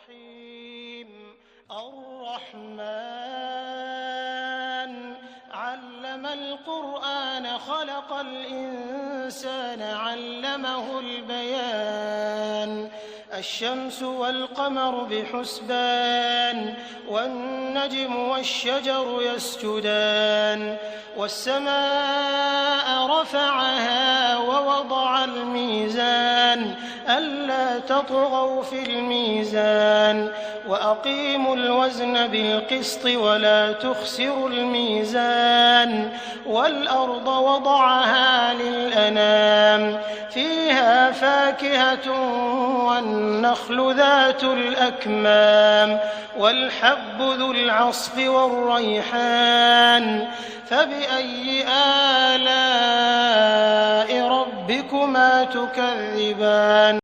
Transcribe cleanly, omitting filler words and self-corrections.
الرحيم الرحمن علم القرآن خلق الإنسان علمه البيان الشمس والقمر بحسبان والنجم والشجر يسجدان والسماء رفعها ووضع الميزان ألا تطغوا في الميزان وأقيموا الوزن بالقسط ولا تخسروا الميزان والأرض وضعها للأنام فيها فاكهة والنخل ذات الأكمام والحب ذو العصف والريحان فبأي آلاء ربكما تكذبان